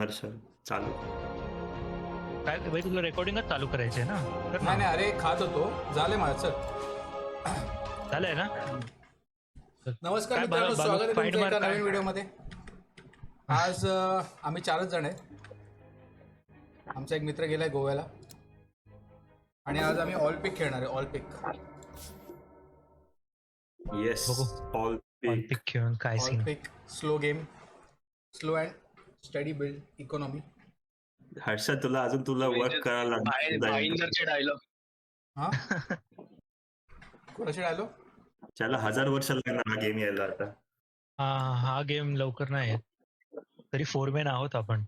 हर्ष चालू. काय भाई तुला रेकॉर्डिंगच चालू करायचंय ना? कर ना. नाही नाही, अरे खात होतो. झालंय माझं. चल. झालंय ना? नमस्कार काय मित्रांनो, बालू- स्वागत आहे फाईट तुमचं मार एका काय? नवीन व्हिडिओमध्ये. आज आम्ही 4च जण आहे. आमचा एक मित्र गेलाय गोव्याला आणि आज आम्ही ऑल पिक खेळणार आहे. All pick. येस बघू. ऑल ऑलिम्पिक खेळून काय all scene. Pick slow game, slow and study build economy. Harsh तुला वर्क करायला लागणार. डायलॉग हा कोणाशी डायलो? त्याला 1000 वर्ष लागणार हा गेम यायला आता. हा गेम लवकर नाही येत. तरी 4 मॅन आहोत आपण.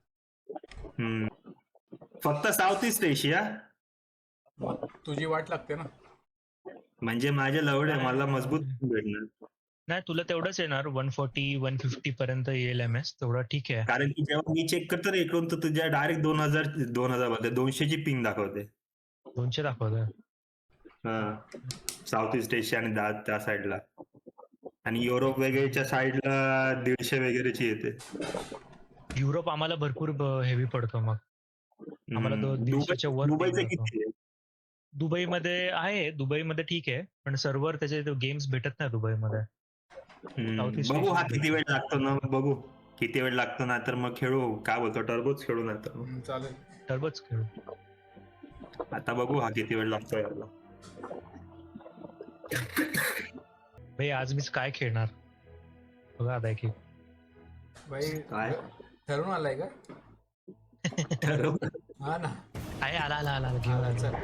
फक्त साऊथ ईस्ट एशिया. तुझी वाट लागते ना. म्हणजे माझे लवडे मला मजबूत भेटणार. नाही तुला तेवढंच येणार 140-150 पर्यंत येईल MS. तेवढं ठीक आहे. कारण की जेव्हा मी चेक करतो ना इकडून तर तुझ्या डायरेक्ट 2000 मध्ये 200ची पिंग दाखवते. 200 दाखवतं. हा साऊथ ईस्ट एशिया आणि त्या साईडला. आणि युरोप वगैरेच्या साईडला 150 वगैरेची येते. युरोप आम्हाला भरपूर हेवी पडतो मग. आम्हाला 150च्या वर दुबईचं ping होतो. किती आहे? दुबईमध्ये आहे. दुबईमध्ये ठीक आहे पण सर्व्हर त्याचे गेम्स भेटत नाही दुबईमध्ये. South East बघू हा Asia किती वेळ लागतो ना. बघू किती वेळ लागतो ना तर मग खेळू. काय बोलतो टर्बोच खेळू ना तर. चालेल. टर्बोच खेळू. आता बघू हा किती वेळ लागतो याला. भाई आज मी काय खेळणार बघा आता की भाई काय? ठरवून आलाय का? हा ना. आहे. आला घेऊन चल.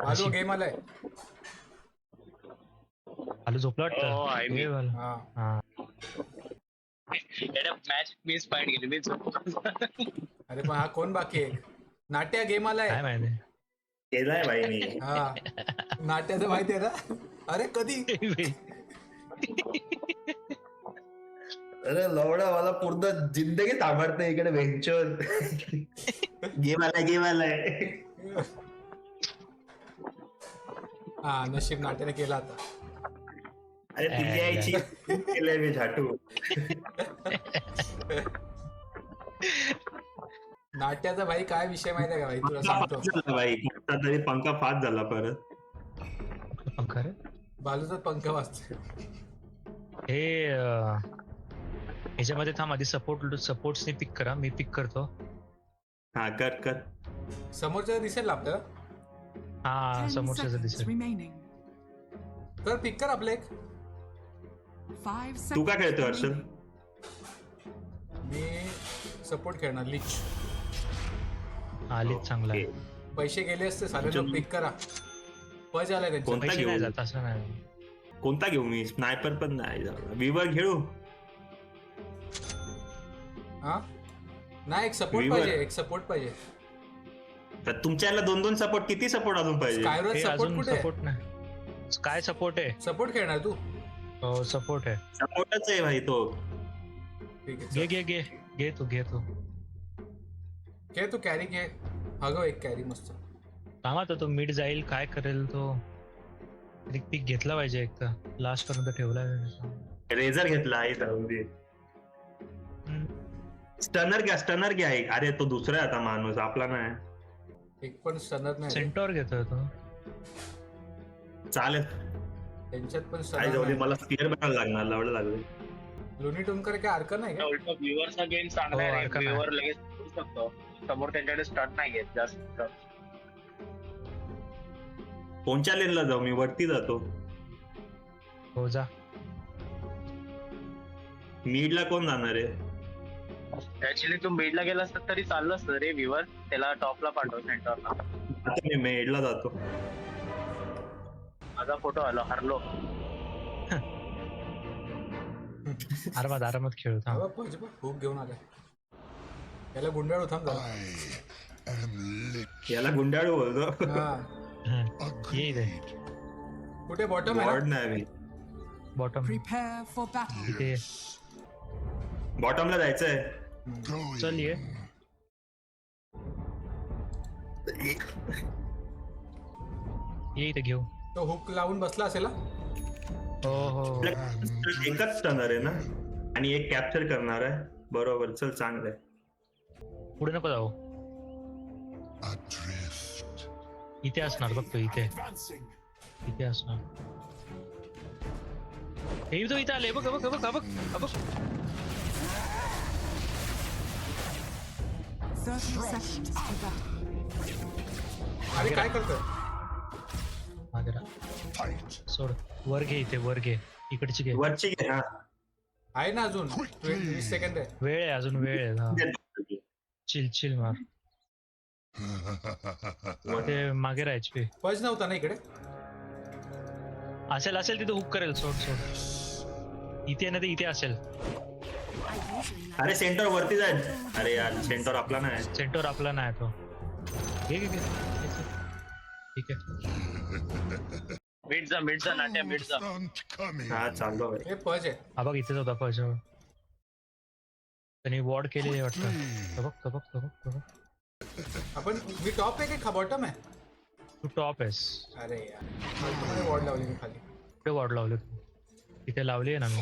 आलो गेम आलाय. आलो झोपला हो, आहे मी. वाटतं. हा हा मॅच मीच फाईट गेली मीच. अरे पण हा कोण बाकी आहे? नाट्या गेम आलाय. काय माहिती. केलाय भाई मी. हा नाट्याचं माहिती आहे ना. अरे कधी? अरे लवडा मला पूर्ण जिंदगी थांबत नाही इकडे व्हेंचर. गेम आलाय. हा नशीब नाट्याने केला आता. अरे यायची केलंय मी झाटू. नाट्याचा भाई काय विषय माहिती आहे का भाई? तुला सांगतो. भाई तरी पंखा फास्ट झाला परत. खरं बाजूचा पंख वाजतो. हे ह्याच्यामध्ये थांब आधी सपोर्ट्सने पिक करा. मी पिक करतो. हा कर. समोरच्या दिसेल ना आपल्याला. हा समोरच्याचं दिसेल. तर पिक कर आपलं एक. तू काय खेळतो हर्षल? मी सपोर्ट खेळणार. लिच. आलीच चांगला आहे. पैसे गेले असते साले लोक. पिक करा. पज आलाय त्यांच्या. कोणता पैसे नाही घेऊ? जात असं नाही. कोणता घेऊ मी? स्नायपर पण नाही. विवर खेळू. हा नाही एक सपोर्ट Weaver. पाहिजे. एक सपोर्ट पाहिजे. तर तुमच्याला 2 सपोर्ट किती सपोर्ट अजून पाहिजे? स्कायरवर हे सपोर्ट अजून कुठे? सपोर्ट नाही. काय सपोर्ट आहे? सपोर्ट खेळणार तू? हो सपोर्ट आहे. सपोर्टच आहे भाई तो. ठीक आहे. घे तू घे तू कॅरी घे. अगं एक कॅरी मस्त. थांबा तो मिड जाईल. काय करेल तो? एक पिक घेतला पाहिजे. एक तर लास्ट पर्यंत ठेवला. रेझर घेतला आहे जाऊदे. स्टनर घ्या एक. अरे तो दुसरा आहे आता माणूस आपला नाही. एक पण स्टनर नाही. सेंटर घेतोय तो. चालेल त्यांच्यात पण काय स्टनर जाऊ दे. नाही. मला स्पिअर बनायला लागणार. लवडं लागले. लोनी टोनकर काय अर्क नाही का? उलट व्ह्युअरचा गेम चांगला हो, आहे. हरकत नाही. व्ह्युअर लगेच करू शकतो. समोर त्यांच्याकडे स्टंट नाही घेत जास्त. कोणच्या लेनला जाऊ? मी वरती जातो. हो जा. मिडला कोण जाणार आहे? ऍक्च्युली तू मिडला गेला असता तरी चाललं असतं रे. व्ह्युअर त्याला टॉपला पाठव सेंटरला. आता मी मेडला जातो. माझा फोटो आला. हरलो. आरामात खेळू. थांब. पज खूप घेऊन आलाय. याला गुंडाळू थांब जरा. याला गुंडाळू बोलतो. हा ये इथे. कुठे बॉटम वॉर्ड आहे? नाही मी. Bottom Prepare for battle. इथे. बॉटमला जायचंय. चल ये. इथे घेऊ. तो हुक लावून बसला असेल ना. हो एकच टर्नर आहे ना आणि एक कॅप्चर करणार आहे. बरोबर. चल चांगलं आहे. पुढे नको जाऊ. Adrift. इथे असणार बघ तो, इथे इथे असणार. हे तो इथे आले बघ बघ बघ बघ बघ. 30 seconds to go. अरे काय करतोय? मागे राहा. Fight. सोड. वर घे, इथे वर घे, इकडची घे. वरची घे. हा आहे ना अजून 20 सेकंड आहे. वेळ आहे, अजून वेळ आहे. हा. चिल चिल मार. ते मागे राहा HP. पज नव्हता ना इकडे? असेल असेल तिथे हुक करेल. सोड सोड. इथे ना ते इथे असेल. I usually like अरे सेंटर वरती जाईल. अरे यार सेंटर आपला नाही. सेंटर आपला नाही तो. घे घे घे. ठीक आहे. मिड जा नाट्या मिड जा. Front coming. हा चाललो आहे. हे पज आहे. हा बघ इथेच होता पैशावर. त्यांनी वॉर्ड केलेली वाटतं. बघ. आपण मी टॉप आहे का बॉटम आहे? तू टॉप आहेस. अरे यार मला वॉर्ड लावली मी खाली. कुठे वॉर्ड लावले तू? इथे लावली आहे ना मी.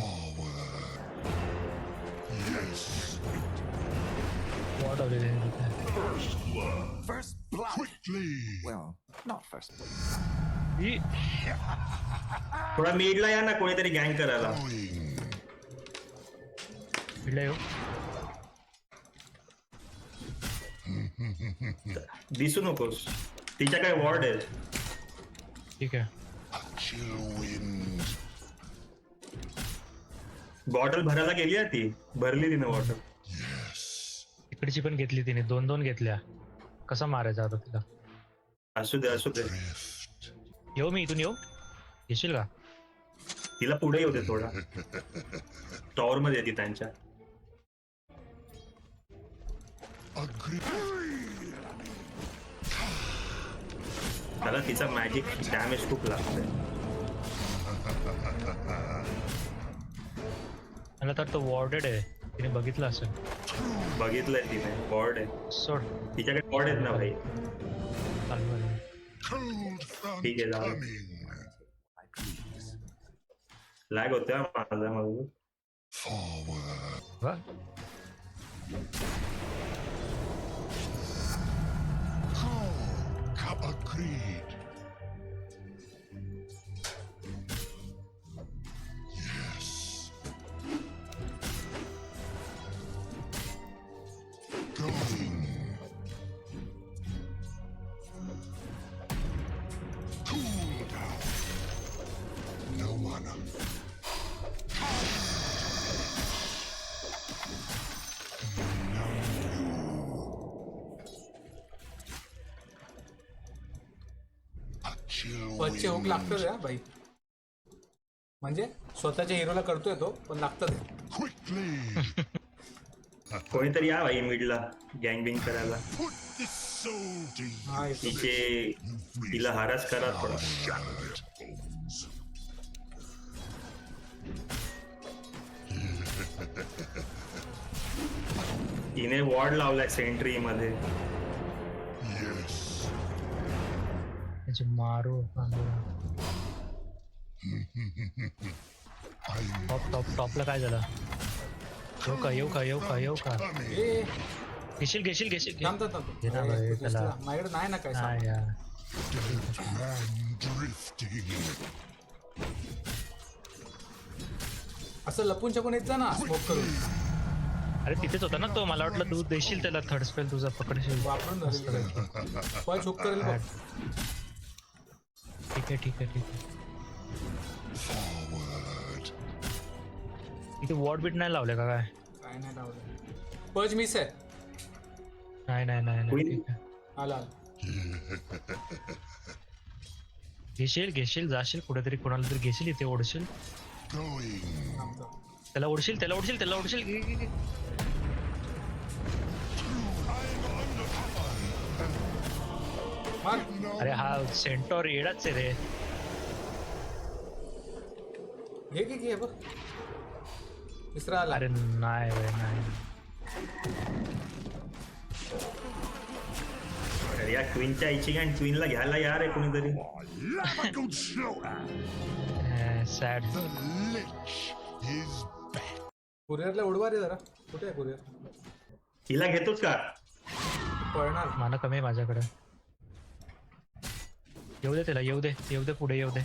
Yes. वॉर्ड लावलेली आहे तिथे. First blood. Quickly. Well, not first. ही थोडा मीडला या ना कोणीतरी गँग करायला. Going. इकडे येऊ. दिसू नकोस. तिच्याकडे वॉर्ड आहे. ठीक आहे. A chill wind. बॉटल भरायला गेली आहे ती. भरली तिने बॉटल. Yes. इकडची पण घेतली तिने. दोन घेतल्या. कसा मारायचा आता तिला? असू दे. Drift. येऊ मी इथून येऊ? येशील का? तिला पुढे येऊ दे थोडा. टॉवर मध्ये येते त्यांच्या. Agree. त्याला तिचा मॅजिक डॅमेज खूप लागतंय. मला तर तो वॉर्डेड आहे. तिने बघितलं असेल. बघितलंय तिने. वॉर्ड आहे सोड. तिच्याकडे. वॉर्ड आहेत ना भाई. चालू आहे. Cold front ठीक आहे, जाऊ. coming. लॅग होत्या माझा मग. Forward. वा. Agreed. Yes. Going. Cool down. No mana. A chill पजचे हुक wind. लागतं या बाई. म्हणजे स्वतःच्या हिरोला करतोय तो पण लागतं ते. Quickly. कोणीतरी या भाई मिडला गँग बिंग करायला. Put this soul to use. हा येतो. तिचे तिला हारास करा थोडा. Shattered bones. तिने वॉर्ड लावलाय सेंट्री मध्ये. Yes. त्याची मारू. I'm टॉपला काय झालं? येऊ का? coming. ए घेशील घे. थांब. घे ना बाई, त्याला. माझ्याकडे नाही ना काय हा सांग. यार. Man drifting. असं लपून छपून येत जा ना स्मोक करून. अरे तिथेच होता ना तो. मला वाटलं तू देशील त्याला थर्ड स्पेल तुझा पकडशील. वापरून धरेल. पज हुक करेल बघ. ठीक आहे. Forward. इथे वॉर्ड बीट नाही लावले का काय? काय नाही लावलं. पज मिस आहे. नाही. होईल. ठीक आहे. आला. घेशील जाशील कुठेतरी, कोणाला तरी घेशील. इथे ओढशील. Going. थांबतो. त्याला ओढशील. घे. मार. अरे हा सेंटॉर येडाच आहे रे. घे बघ. तिसरा आला. अरे नाही रे, नाही. अरे या क्वीनच्या आईची आणि क्वीनला घ्यायला यार आहे कोणीतरी. Lava slower. Sad. The lich is back. कुरिअरला उडवा रे जरा. कुठे आहे कुरिअर? हिला घेतोच का? पळणार. माना कमी आहे माझ्याकडे. येऊ दे त्याला, येऊ दे पुढे येऊ दे.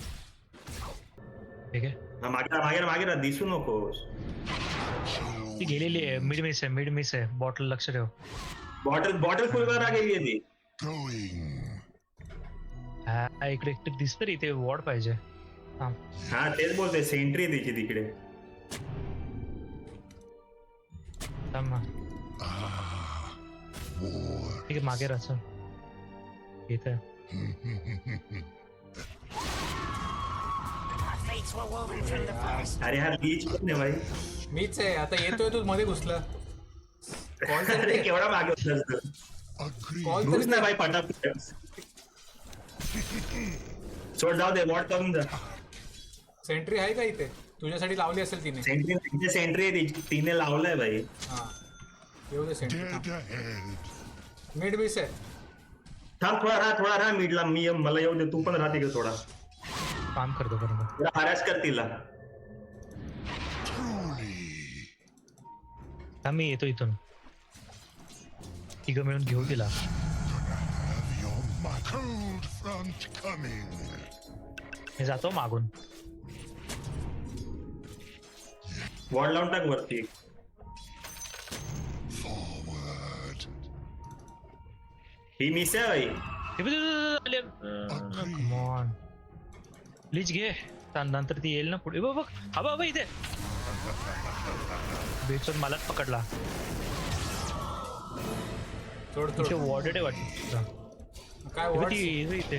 ठीक आहे, मागे राहा, दिसू नकोस. ती गेलेली आहे. मिड मिस आहे. बॉटल लक्ष ठेव. बॉटल फुल करा गेली आहे ती. Going. हा इकडे दिसतं रे, इथे वॉर्ड पाहिजे. हा तेच बोलते, सेंट्री आहे तिची तिकडे. थांब ना. War. ठीक आहे, मागे राहा. इथे Fates were woven from the first. अरे हा लीच पण नाही भाई. मीच आहे. आता येतोय तू मध्ये घुसला. कॉल अरे तरी केवढा मागे होता. Agree. कॉल घुस तरी ना भाई पटापट. सोड, जाऊ दे, वॉट करून जा. सेंट्री आहे का इथे? तुझ्यासाठी लावली असेल तिने. सेंट्री आहे तिची, तिने लावलाय भाई. हा येऊ दे sentry. Dead ahead. Mid miss आहे. थांब, थोडा राहा मिडला. मला येऊ दे, तू पण राहते का थोडा. काम करतो बरोबर. थोडा हरास कर तिला. Truly. मी येतो इथून. तिघं मिळून घेऊ तिला. Have your cold front coming. मी जातो मागून. वॉर्ड लावून टाक वरती. Forward. ही मिस आहे भाई. कमॉन प्लीज घे. नंतर ती येईल ना पुढे. बघ हा बाबा इथे बेचून मलाच पकडला. सोड इथे सोड. वॉर्डेड आहे वाटतं. काय हे बघ वॉर्ड? ती इथे.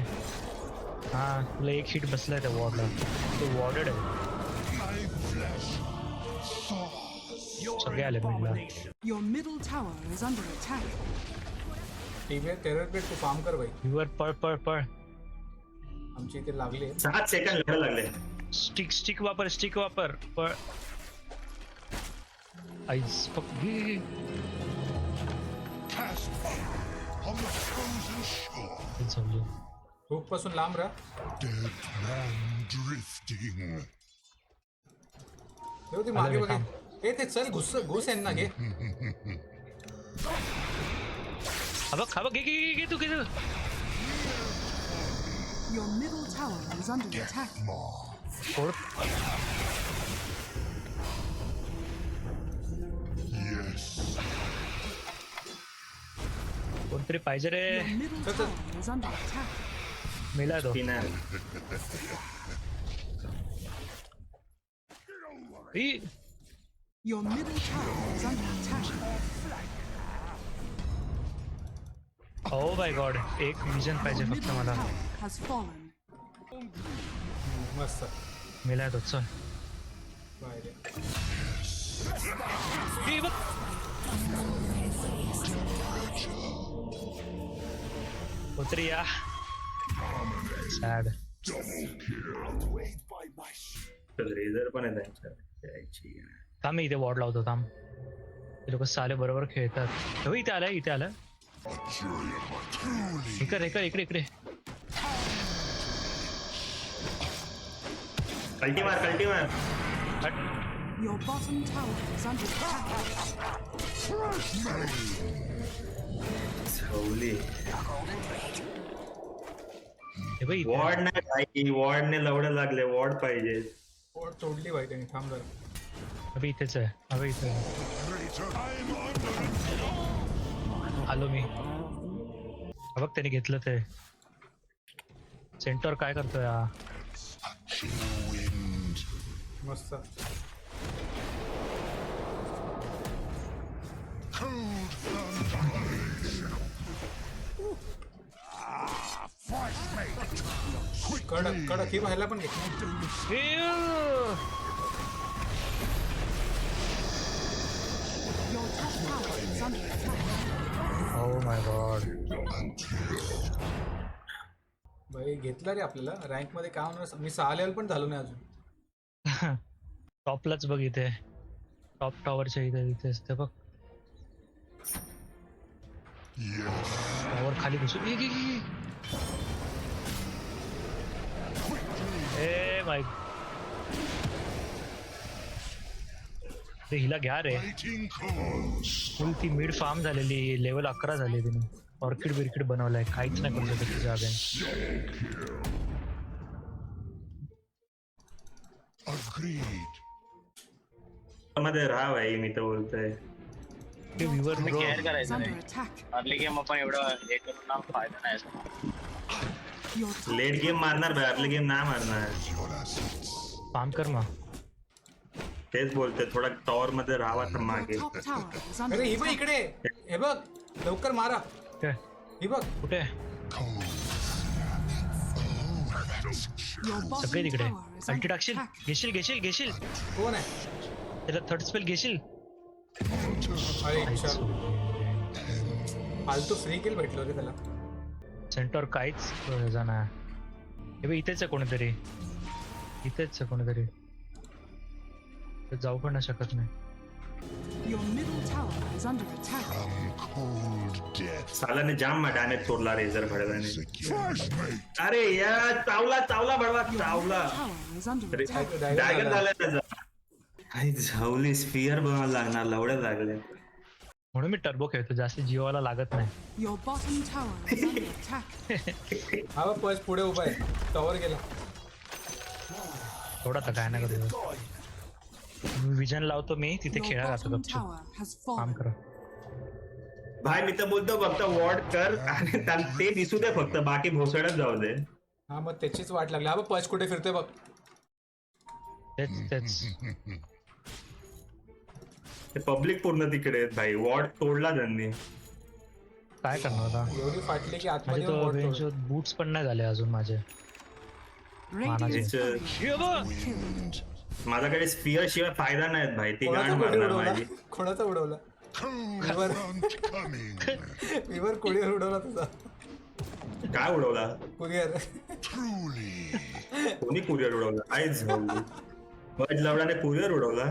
हा तुला एक शीट बसलाय त्या वॉर्डला. तो वॉर्डेड आहे. My flesh. सगळे आले मिडला. Your middle tower is under attack. टीव्ही टेरर पेट तू काम कर भाई. व्ह्यूअर पळ. आमची इथे लागली आहे. 7 सेकंड लढायला लागले. स्टिक वापर पळ. आईस घे. Cast fire on the frozen shore. जमली. हुक पासून लांब राहा. Dead man drifting. तेव्हा ती मागे आलं बघे. काम. ते चल घुस यांना घे. हा बघ घे तू. Your middle tower is under attack. फोड. Yes. कोणतरी पाहिजे रे. Your middle That's a- tower is under attack. मेला तो. ती नाही. Your middle tower is under attack. Oh my God, एक विजन Your पाहिजे फक्त middle मला. tower has fallen. मस्त. मेला तो. चल पाहिजे. बघ. कोणतरी या. सॅड. रेझर पण आहे त्यांच्या. त्याची. थांब मी इथे वॉर्ड लावतो. थांब. ते लोक साले बरोबर खेळतात. हो इथे आलाय. Truly. इकडे. कल्टी मार. हट. Your bottom tower is under attack. झवली. हे बघ इथे. वॉर्ड नाही भाई. वॉर्डने लवडं लागले. वॉर्ड पाहिजे. वॉर्ड तोडली भाई त्यांनी. थांब जरा. अबे इथेच आहे. अबे इथे आहे. Greater. I'm under. आलो मी. बघ त्याने घेतलं ते. सेंटर काय करतोय हा. Chill wind. मस्त. Cold front. Fresh mate. कडक ही ह्याला पण घे. Your top tower is under attack. Oh my God. भाई घेतला रे आपल्याला. रँक मध्ये काय होणार? मी 6 लेवल पण झालो नाही अजून. टॉपलाच बघ इथे. टॉप टॉवरच्या इथे असते बघ. Yes. टॉवर खाली घुसून. ए माय. हिला घ्या रे. Fighting coals. फुल ती मिड फार्म झालेली. लेवल 11 झाली तिने ऑर्किड बिर्किड बनवलाय, काहीच नाही करू शकत तुझ्या अगेन्स्ट. Agreed. मध्ये राहा भाई, मी तर बोलतोय. ते व्ह्यूवर केअर is करायचं under नाही. attack. अर्ली गेम आपण एवढं हे करून ना फायदा नाही असं. Your top लेट गेम मारणार भाई, आपले गेम नाही मारणार. Your assets. काम कर मग. तेच बोलतोय, थोडा टॉवर मध्ये राहावा तर your मागे. top tower is under अरे ही बघ attack. इकडे, हे बघ लवकर मारा. काय ही बघ कुठे Cold. Your bottom सगळे तिकडे. tower is अल्टी under टाकशील, attack. घेशील घेशील घेशील कोण आहे? त्याला थर्ड स्पेल घेशील. अरे चल, फालतू फ्री किल भेटलो रे त्याला. सेंटर काहीच जाणार. हे बघ इथेच आहे कोणीतरी, इथेच आहे कोणीतरी. ते जाऊ पण नाही शकत नाही. Your middle tower is under attack. Cold death. सालाने jam damage सोडला रेझर भडव्याने. First mate. अरे या चावला चावला भडवा चावला. Tower is under अरे, attack. ड्रॅगन झालं त्याचा. काही झावली स्फिअर बनवायला लागणार, लवड्या लागले. म्हणून मी टर्बो खेळतो, जास्त जीवाला लागत नाही. Your bottom tower is under attack. हा बघ पज पुढे उभा आहे, टॉवर गेला. थोडा तर काय नाही करू. विजन लावतो मी तिथे Your खेळा जातो bottom गपचूप. tower has काम fallen. करा. भाई मी तर बोलतो फक्त वॉर्ड कर आणि ते दिसू दे फक्त, बाकी भोसडच जाऊ दे. हा मग त्याचीच वाट लागली. हा बघ पज कुठे फिरतोय बघ. तेच तेच. ते पब्लिक पूर्ण तिकडे आहेत भाई, वॉर्ड तोडला त्यांनी. काय करणार आता. एवढी फाटली की माझे आतमध्ये तो बोट रेंज बूट्स पण नाही झाले अजून माझे. Radiant It's a- warrior killed. माझ्याकडे स्पिअर शिवाय फायदा नाहीत भाई, ती कोणाचा गाण कुठे मारणार उडवला? माझी. कोणाचा उडवला? Cold River. front coming. River courier उडवला तुझा. काय उडवला? कुरिअर. Truly. कोणी कुरिअर उडवला? काहीच झालं. मग लवडाने कुरिअर उडवला.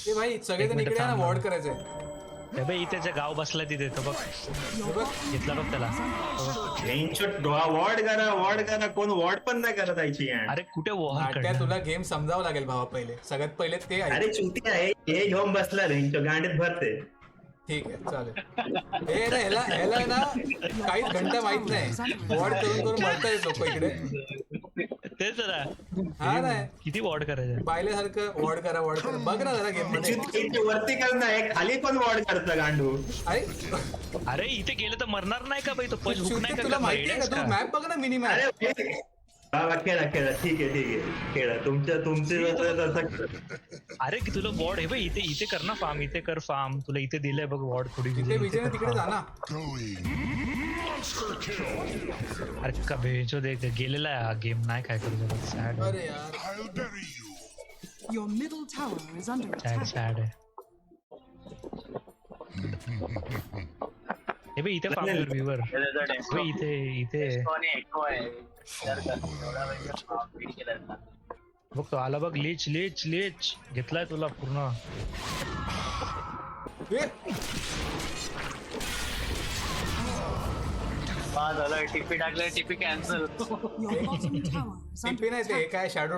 ए भाई सगळेजण मिनिट इकडे आहे ना, थांब ना. वॉर्ड करायचंय. हे बघ इथे जे गाव बसलाय तिथे तो बघ, Your bottom घेतला बघ त्याला. वॉर्ड करा, कोण वॉर्ड पण नाही करत आयची यार. अरे कुठे वॉर नाट्या तुला गेम समजावं लागेल भावा पहिले. सगळ्यात पहिले ते आहे. अरे चुती आहे हे घेऊन बसला रेंच गांडीत भरते. ठीक आहे चालेल. हे ना ह्याला आहे ना काहीच घंटा माहित नाही. वॉर्ड करून करून मरतायत लोक इकडे. तेच ना. हा नाही किती वॉर्ड करायचं. पाहिल्यासारखं वॉर्ड करा बघ ना जरा गेम मध्ये. इथे वरती करणं आहे, खाली पण वॉर्ड करतं गांडू. अरे अरे इथे गेलं तर मरणार नाही का बाई, तो पज हुक श्रुती, नाही तुला का माहिती आहे का? तू मॅप बघ ना, मिनी मॅप. अरे बाबा खेळा ठीक आहे खेळा. तुमचे तसं अरे की तुला वॉर्ड हे बघ इथे इथे कर ना फार्म, इथे कर फार्म. तुला इथे दिलंय बघ वॉर्ड थोडी. तिथे विजय तिकडे जा ना. Going. Monster kill. अरे का भेजो दे, गेलेला आहे हा गेम, नाही काय करू शकत. सॅड अरे यार I'll bury you. Your middle tower is under sad attack. Sad आहे. हे बघ इथे फार्म कर व्ह्यूवर. त्याचा हे डेस्को बघ इथे आणि एक्को आहे. विचार कर, एवढा वेळ upgrade केलाय ना. बघ तो आला बघ. लीच घेतलाय तुला पूर्ण. ए, हा झालं, टीपी टाकलं, TP cancel. Your bottom tower is टिपी under नाही ते attack. काय शॅडो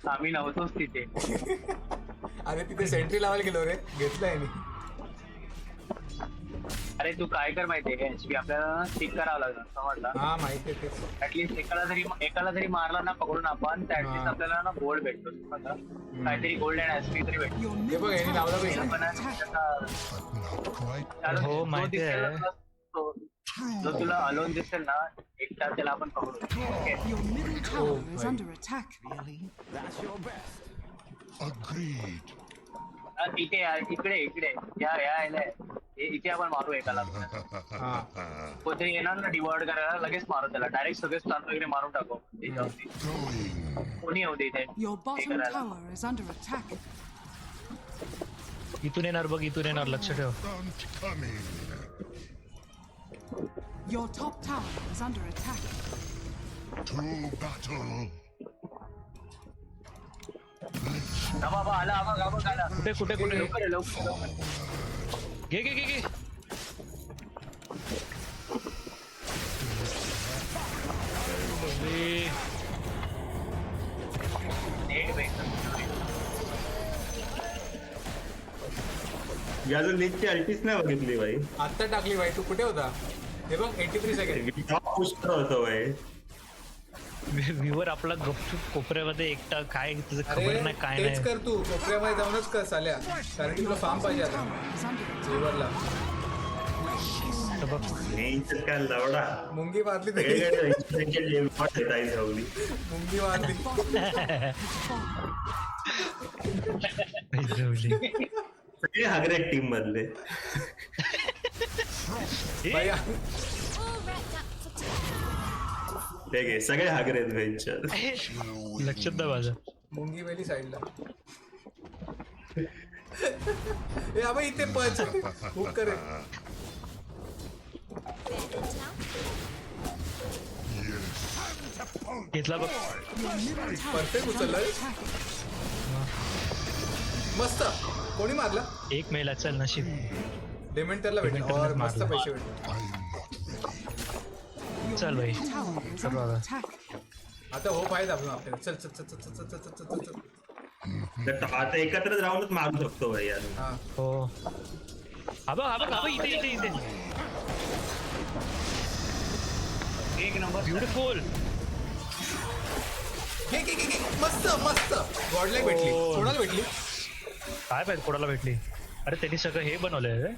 आम्ही नव्हतोच तिथे. अरे तिथे सेंट्री लावायला गेलो रे, घेतलंय मी. अरे तू काय कर माहितीये, एचपी आपल्याला स्टिक करावं लागणार, समजला. हा माहिती आहे ते. ऍटलीस्ट एकाला जरी मारला ना पकडून आपण, तर ऍटलीस्ट हा. आपल्याला ना गोल्ड भेटतो, समजला. काहीतरी गोल्ड अँड एचपी तरी भेटतो. Your हे middle बघ यांनी लावला tower is पैसा. under पण attack. त्याचा- But not quite. त्याला हो, जो माहिती दिसेल आहे. ना, जो तुला अलोन दिसेल ना एकटा, त्याला आपण पकडू. Okay. Your middle tower is my. under attack. Agreed. इथे इकडे या यायला इथे आपण मारू एकाला. हा कोणतरी येणार ना डिवॉर्ड करायला, लगेच मारू त्याला. डायरेक्ट सगळे स्टन वगैरे मारून टाकू. Going. कोणी येऊ दे इथे. Your हे bottom करायला. tower is under attack. इथून येणार बघ, इथून येणार, लक्ष ठेव. Front coming. Your top tower is under attack. To battle. हा बाबा आला, आला. कुठे लवकर ये, लवकर. घे याजून लीगची अल्टीच नाही बघितली भाई. आत्ता टाकली भाई, तू कुठे होता? हे बघ 83 सेकंड. पुश होतो भाई. व्ह्यूवर आपला गपचूप कोपऱ्यामध्ये एकटा काय तुझं खबर नाही काय तेच नाही. कर तू, कोपऱ्यामध्ये जाऊनच कर साल्या, कारण की तुला फार्म पाहिजे आता Is under रिव्हरला. तर बघ नेमचं काय लवडा मुंगी मारली ते, ठेवली. मुंगी मारली. जेवली. सगळे हागरे टीम मधले. बाई, all wrapped up for time. ते घे, सगळे हागरे आहेत वेंचर. लक्षात द्या माझं. मुंगी वेली साईडला. ए अबे इथे पच हुक करे. घेतला बघ. परफेक्ट उचललं रे. मस्त. कोणी मारला? एक मेला चल नशीब. डेमेंटरला भेटला. डेमेंटरलाच और मस्त मारला. पैसे भेटले. चल भाई. Tower is चल under बाबा. attack. आता हो पाहिजे आपण आपल्याला. चल चल चल चल चल चल चल चल चल. तर आता एकत्रच राहूनच मारू शकतो भाई यार. हा हो. हा बघ हा बघ हा बघ इथे इथे इथे. एक नंबर ब्युटिफुल. घे घे घे घे. मस्त मस्त. गॉडलाईक भेटली. हो. कोणाला भेटली? काय पाहिजे कोणाला भेटली. अरे त्यांनी सगळं हे बनवलंय रे.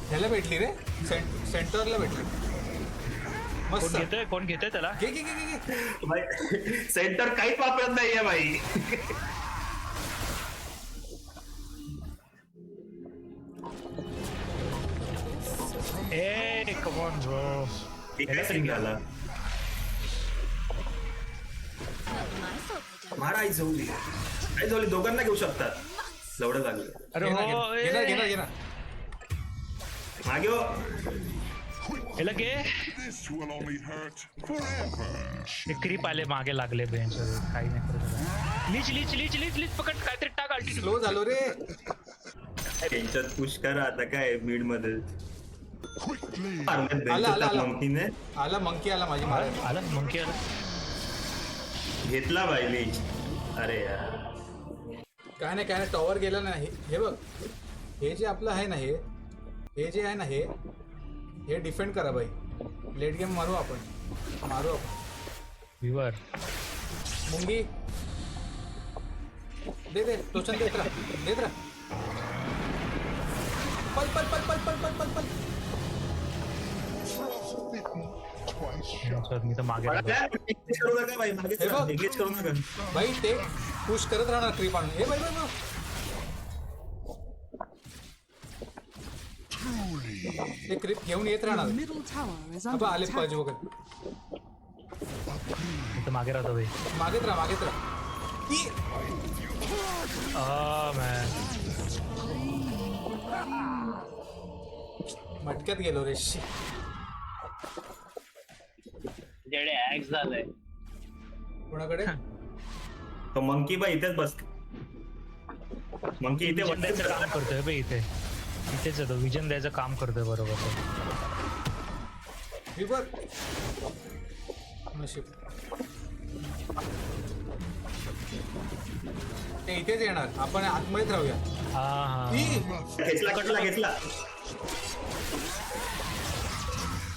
ह्याला भेटली रे. सेंटरला भेटली. कोण मस्त. घेतोय कोण घेतोय त्याला. घे घे घे घे घे. भाई सेंटर काहीच वापरत नाहीये भाई. ए कम ऑन ब्रो. काय सिंगाला मारा आई झोली दोघांना घेऊ शकतात. लवडं लागलं. अरे घे ना, हो घे ना, घे ना, घे ना. मागे हो. याला घे. This will only hurt forever. ते क्रीप आले मागे लागले बेंच काही नाही करत त्याला. Leech leech leech leech leech पकड काहीतरी टाक अल्टी. स्लो झालो रे. त्यांच्यात पुश करा आता काय मिड मध्ये. Quickly. आला, आला. मंकीने आला मंकी आला माझी मारायला. आला मंकी आला. घेतला भाई लीच. अरे यार काय नाही काय नाही. टॉवर गेला ना. हे बघ, हे जे आपलं आहे ना, हे जे आहे ना, हे डिफेंड करा बाई. लेट गेम मारू आपण. व्ह्यूवर. मुंगी दे टोचन देत राहा. पल पल पल पल पल पल पल पल. Twice shot. मी तर मागे राहिलो. Engage करू नका भाई. मागे हे बघ. engage करू नका. बाई ते पुश करत राहणार क्रीप आणून. हे बाई बाई बाई. Truly. ते क्रीप घेऊन येत राहणार. Middle tower is अब under आले attack. पाहिजे वगैरे. मी तर मागे राहतो भाई. मागेत राहा. ई. मॅन. मटक्यात गेलो रे. शी. जेडे ऍक्स झालंय. कोणाकडे? तो मंकी बाई इथेच बस. मंकी इथे विजन द्यायचं काम करतोय बे इथे. इथेच येतो विजन द्यायचं काम करतोय बरोबर. रिव्हर. नशीब. ते इथेच येणार. आपण आतमध्येच राहूया. हा हा. ई. घेतला.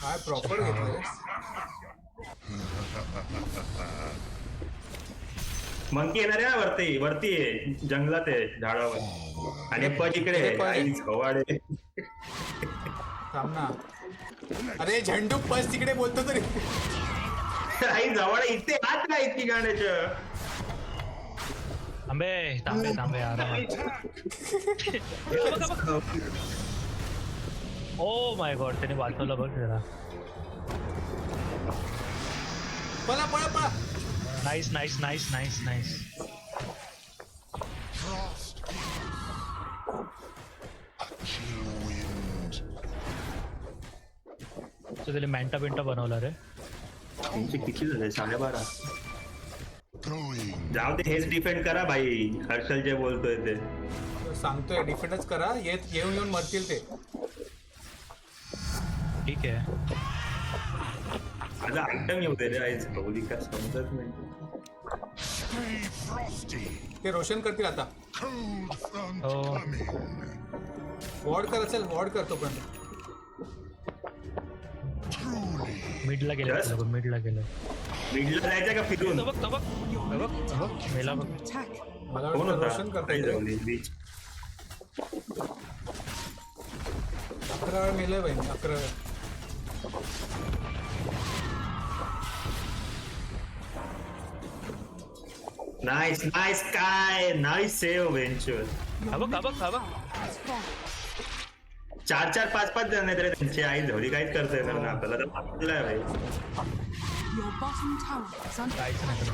काय प्रॉपर घेतलं रे. मंकी येणार आहे वरती आहे जंगलात आहे झाडावर. आणि पण इकडे इकडे पण आहे. आई खवाडे. थांब ना. अरे झेंडू पस तिकडे बोलतो तरी. आई जवळ इथे हात नाही इतकी गाण्याच्या. थांबे आरामात. ओ माय गॉड त्याने वाचवलं बघ त्याला. पळा. Nice. Frost. A chill wind. तो त्याला मॅन्टा बिंटा बनवला रे. त्यांचे किती झाले 12:30. Going. जाऊ दे हेच डिफेंड करा भाई. हर्षल जे बोलतोय ते सांगतोय डिफेंडच करा. येऊन मरतील ते. ठीक आहे. माझा आयटम येऊ दे रे. आईच बघू का समजत नाही. Stay frosty. ते रोशन करतील आता. cold front Oh. coming. Ward कर असेल वॉर्ड करतो पण Truly, मिडला गेले Yes. लोक मिडला गेले. मिडला जायचं का फिरून? तो बघ तो बघ Your बघ, middle बघ, tower is मेला under बघ. attack. मला कोण वाटतं होता? रोशन करता काही येईल जाऊन बीच. 11 वेळ मेलंय बहीण 11 वेळ नाईस नाईस काय नाईस सेव्ह वेंचर. हा बघ हा बघ हा बघ. Has fallen. 4-4 5-5 जण आहेत रे त्यांची आई झवली काहीच करता येणार नाही आपल्याला तर आपल्याला भाई. Your bottom tower is under काहीच नाही करत.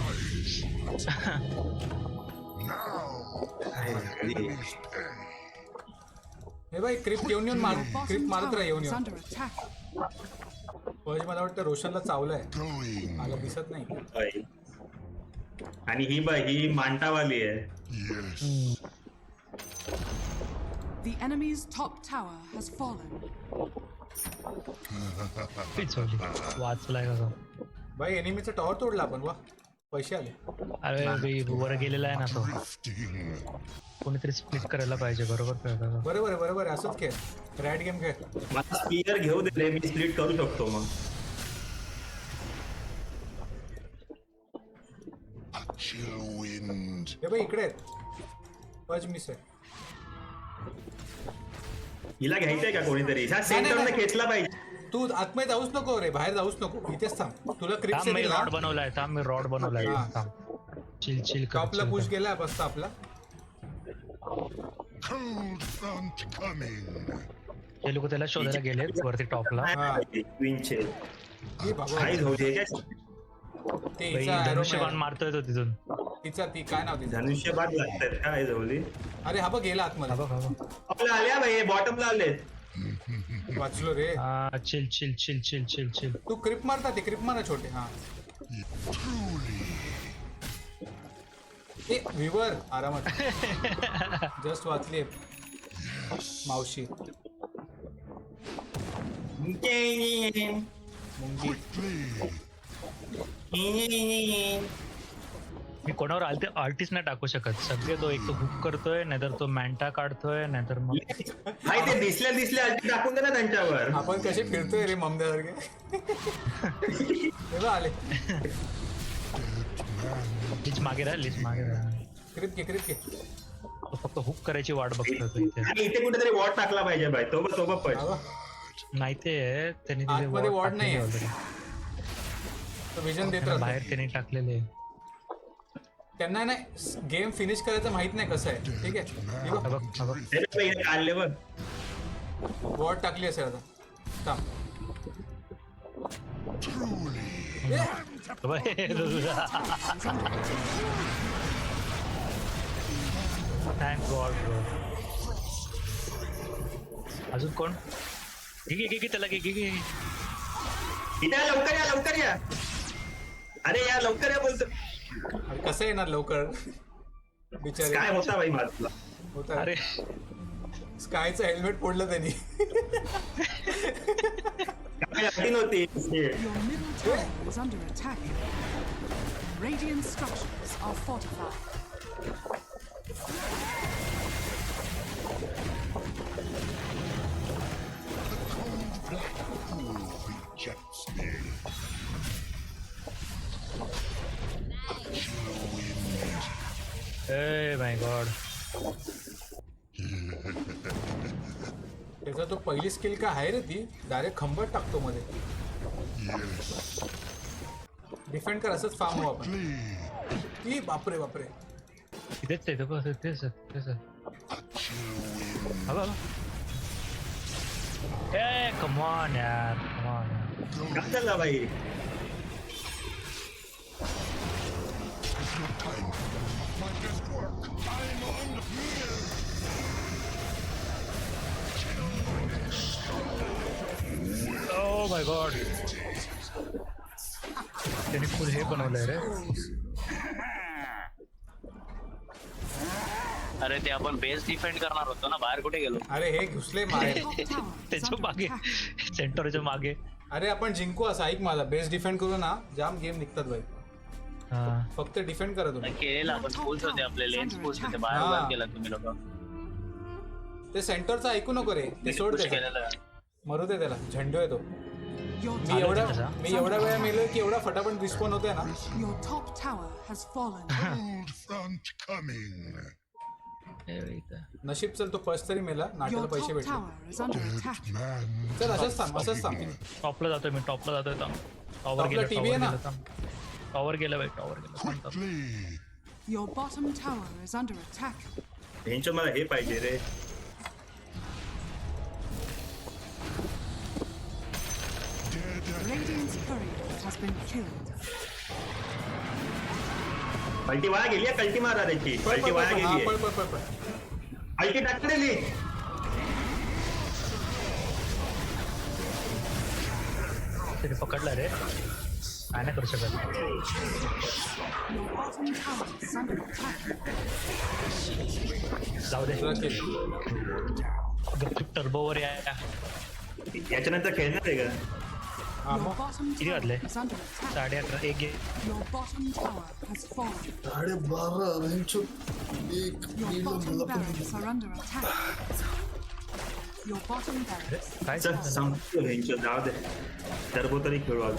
enemies pay. हे बाई क्रिप येऊन येऊन मार Your क्रिप bottom मारत राहा tower येऊन is येऊन under attack. पज मला वाटतं रोशनला चावलंय Going. मला दिसत नाही होय. आणि ही बाई ही मांटावाली आहे. Yes. The enemy's top tower has fallen. तीच होती. वाचलाय कसा. बाई एनिमीचा टॉवर तोडला आपण वा पैसे आले अरे बी वर गेलेला आहे ना तो. Drifting. कोणीतरी स्प्लिट करायला पाहिजे बरोबर कळलं. बरोबर आहे असंच खेळ रॅड गेम खेळ मला स्पीकर घेऊ दे रे मी स्प्लिट करू शकतो मग. A chill wind. हे बाई इकडे आहेत पज मिस आहे हिला घ्यायचंय का कोणीतरी ह्या नाही, सेंटरने नाही. खेचला पाहिजे. तू आतमध्ये जाऊच नको रे बाहेर जाऊच नको इथेच थांब तुला क्रिप्स थांब मी येतील रॉड बनवलाय थांब मी रॉड बनवलाय हा. थांब. चिल चिल कर टॉपला chill पुश कर. गेला बसता आपला Cold front coming. हे लोक त्याला शोधायला गेलेत वरती टॉपला. हा. क्वीनचे हे बाबा काही झवली काय ते बाई, हिचा arrow धनुष्यबाण आहे. मारतोय तो तिथून. तिचा ती काय नाव तिचं धनुष्यबाद लागतात काय झवली. अरे हा बघ गेला हा आतमध्ये बघ हा बघ. आपल्या आल्या भाई बॉटमला आले. वाचलो रे हा chill chill chill chill chill chill. तू क्रिप मारता ते क्रिप मारा छोटे हा Truly. ए विवर आरामात जस्ट वाचली मावशी मुंगी मी कोणावर आर्टिस्ट नाही टाकू शकत. सगळे तो एक तो हुक करतोय नाहीतर तो मॅन्टा काढतोय नाहीतर मग भाई ते दिसल्या अल्टी टाकून दे ना त्यांच्यावर. आपण कसे फिरतोय रे ममद्यासारखे हे बघ आले लिच मागे राहा लिच मागे राहा. क्रिप घे तो फक्त हुक करायची वाट बघतोय तो इथे. आणि इथे कुठेतरी वॉट टाकला पाहिजे भाई तो पड. हा बघ. नाही ते त्यांनी तिथे आतमध्ये ward ward नाहीये. टाकलेली already. तो विजन देत त्यांना राहतो बाहेर त्यांनी टाकलेले. त्यांना नाही गेम फिनिश करायचं माहित नाही कसं आहे ठीक आहे हे हा बघ बघ हा बघ. हे बघ, इथे काढले बघ. वॉर्ड टाकली असेल आता थांब Truly. ए, हा बघ. Thank God bro. अजून कोण? घे त्याला घे इथे या, लवकर या. अरे या लवकर या बोलतो. अरे कसं येणार लवकर बिचारे काय होता भाई माझला. होता अरे स्कायचं हेल्मेट फोडलं त्यांनी काय अटी नव्हती. Your middle tower is under attack. Radiant structures are fortified. Cold black pool rejects me. A chill wind. A my God. त्याचा तो पहिली स्किल काय आहे रे ती डायरेक्ट खंबट टाकतो मध्ये Yes. डिफेंड कर असंच फार्म हो आपण Flee. की बापरे इथेच आहे बस तेच A chill wind. हा बघ. ए कमॉन यार कमॉन. काय झाला भाई. Your time. My best work. I'm on here. Oh my God. त्यांनी फुल हे बनवलंय रे. अरे ते आपण बेस डिफेंड करणार होतो ना बाहेर कुठे गेलो. अरे हे घुसले मारे Top tower is त्याच्या under मागे attack. सेंटरच्या मागे. अरे आपण जिंकू असं ऐक माझा बेस्ट डिफेंड करू ना जाम गेम निघतात भाई हा. फक्त डिफेंड करा तुम्ही. केलेला आपण फुल्स होते आपले लेन्स फुल्स होते बाहेर हा. वर गेला तुम्ही लोक ते सेंटरचं ऐकू नको रे, ते सोड पुश त्याचं. केलेलं मरू दे त्याला, झंडू आहे तो. Your मी top, एवढा वेळा मेलोय की एवढा फटाफट रिस्पॉन होतोय ना. your top tower has fallen. Cold front coming. हे इथं. नशीब चल तो फर्स्ट तरी मेला, नाट्याला Your पैसे top भेटले. tower is under attack. Man. चल असंच थांब, असंच थांब. टॉपला जातोय मी, टॉपला जातोय. टॉवर टॉपला गेलं, TV आहे टॉवर ना? गेलं. टॉवर गेलं बाई, टॉवर गेलं. थांब, थांब. Quickly. Your bottom tower is under attack. यांच्या मला हे पाहिजे रे. Radiant's courier has been killed. कल्टी वाया गेली, कल्टी मारा त्याची. पळ, कल्टी पळ, वाया पळ, हा, गेली. पळ, पळ, पळ, पळ. कल्टी टाकलेली. त्याने पकडला रे, काय नाही करू शकत. Your bottom tower is under attack. जाऊ दे, तुला किल. गपचूप टर्बोवर या. याच्यानंतर खेळणार आहे का? हा Your मग. bottom किती tower वाजले? is under attack. 11:30 एक गे. Your bottom tower has fallen. Your 12:00 bottom barracks are under attack. Your bottom barracks. काय चल संपतो यांचं, जाऊ दे. टर्बो तरी खेळू आज.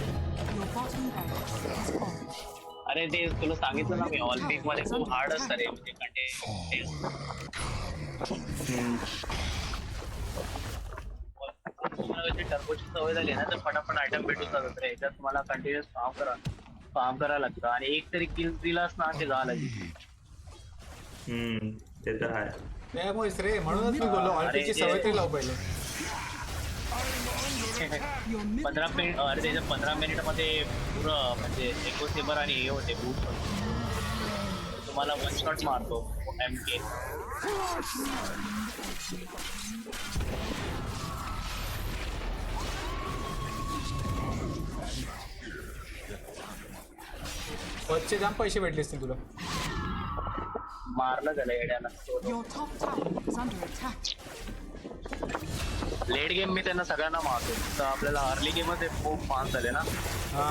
Your bottom barracks has fallen. अरे ते तुला सांगितलं ना मी ऑलिम्पिक मध्ये खूप हार्ड असतं रे म्हणजे टर्बोची सवय झाली ना तर फटाफट आयटम भेटून जातात रे. याच्यात तुम्हाला कंटिन्युअस फार्म करायला लागतं आणि एक तरी किल दिलास ना ते झालं. ते तर आहे. त्यामुळेच रे, म्हणूनच मी बोललो ऑलपिकची सवय तरी लाव पहिले. Your middle 15 मिनिट अरे त्याच्या 15 मिनिट मध्ये पुरं म्हणजे एकोसेबर आणि हे होते बूट तुम्हाला वन शॉट मारतो MK. फर्स्टचे जाम पैसे भेटले असतील तुला. मारलं त्याला येड्याला. Your top tower is under attack. Late game मी त्यांना सगळ्यांना मारतो तर आपल्याला अर्ली गेम मध्ये खूप मान झाले ना. हा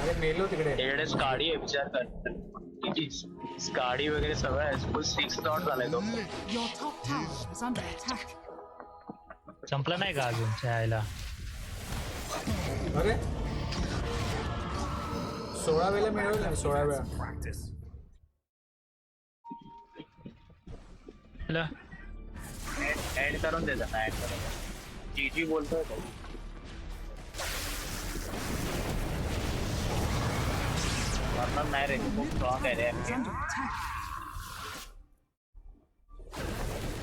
अरे मेलो तिकडे. त्याच्याकडे स्काडी आहे विचार कर. स्काडी वगैरे सगळं आहे. फुल 6 डॉट झालाय तो. Your top tower is under attack. संपला नाही का अजून यायला? अरे 16 वेळा मिळवलं ना, 16 वेळा. हॅलो, ऍड करून देतात ना, ऍड करून. GG बोलतोय तो. मरणार नाही रे, खूप स्ट्रॉंग आहे रे. Is under attack.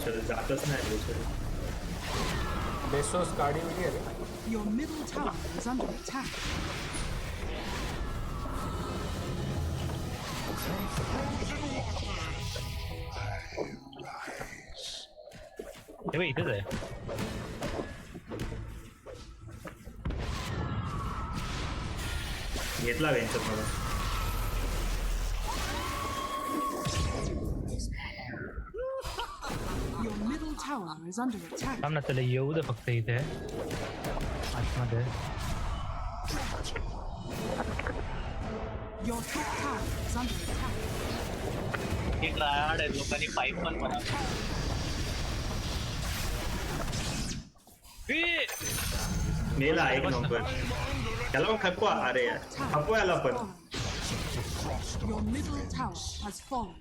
चल जातच नाही रे. बेसोस गाडी होती अरे. Your middle tower is under attack. हे बघ इथेच आहे. घेतला यांच्यात मला. Your middle tower is under attack. थांब ना, त्याला येऊ दे फक्त इथे आतमध्ये. Your top tower is under attack. हे ट्रायहार्ड आहे. लोकांनी पाईप पण बनवला. मेला एक नंबर. त्याला मग खपवा. अरे यार खपवा याला पण. Your middle tower has fallen.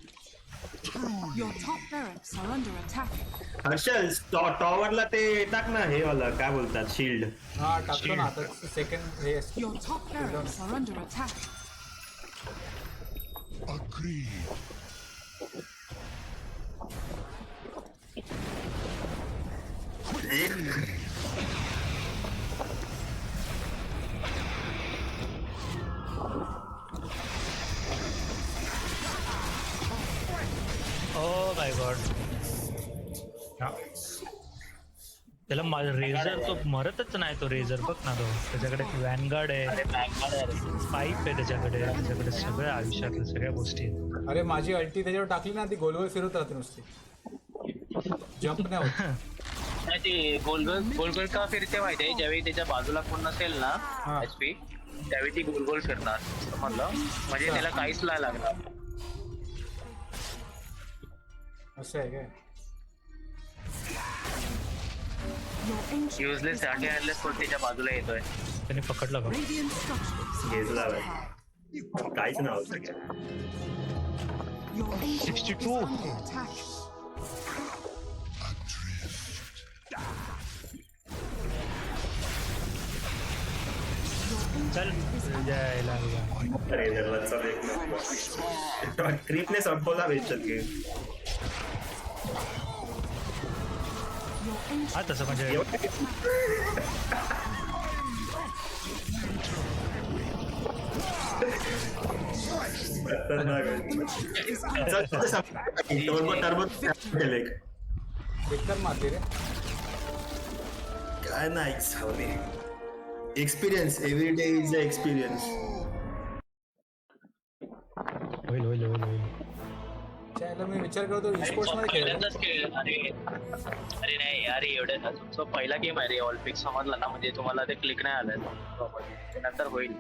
Your top barracks are under attack. Harshal टॉवरला ते टाक ना, हे वाला काय बोलतात, शिल्ड. हा टाकतो ना आता. सेकंड हे Your top barracks are under attack. Agreed. Oh my God. त्याला रेझर तो मरतच नाही. तो रेझर बघ ना, तो त्याच्याकडे वॅनगार्ड आहे, अरे बँकमध्ये आहे रे. पाईप आहे त्याच्याकडे सगळ्या आयुष्यातल्या सगळ्या गोष्टी आहेत. अरे माझी अल्टी त्याच्यावर टाकली ना, ती गोलगोल फिरत राहते नुसती. जम्प नाही होत. नाही ते गोलगोल का फिरते माहिती आहे. ज्यावेळी त्याच्या बाजूला कोण नसेल ना हा. HP त्यावेळी ती गोल गोल फिरणार समजलं, म्हणजे त्याला काहीच नाही लागणार. असं आहे काय? Your ancient युजलेस is साठी under आणलेस पण त्याच्या बाजूला येतोय. त्याने पकडला का? Radiant structures घेतला are बाई. fortified. काहीच नव्हतं काय. Your ancient is 62. under attack. चल जायला लागला. अरे जरा एक नंबर. क्रीपने संपवला वेचत गेम. Your ancient हा तसं म्हणजे खतरनाक आहे. बेकार मारली रे. काय नाही सावली. Experience every day is a experience. होईल होईल होईल होईल. त्याला मी विचार करतो स्पोर्ट्स मध्ये खेळायला. पहिल्यांदाच खेळ. अरे नाही अरे एवढं पहिला गेम आहे रे ऑलिम्पिक समजला ना, म्हणजे तुम्हाला ते क्लिक नाही आलं नंतर होईल.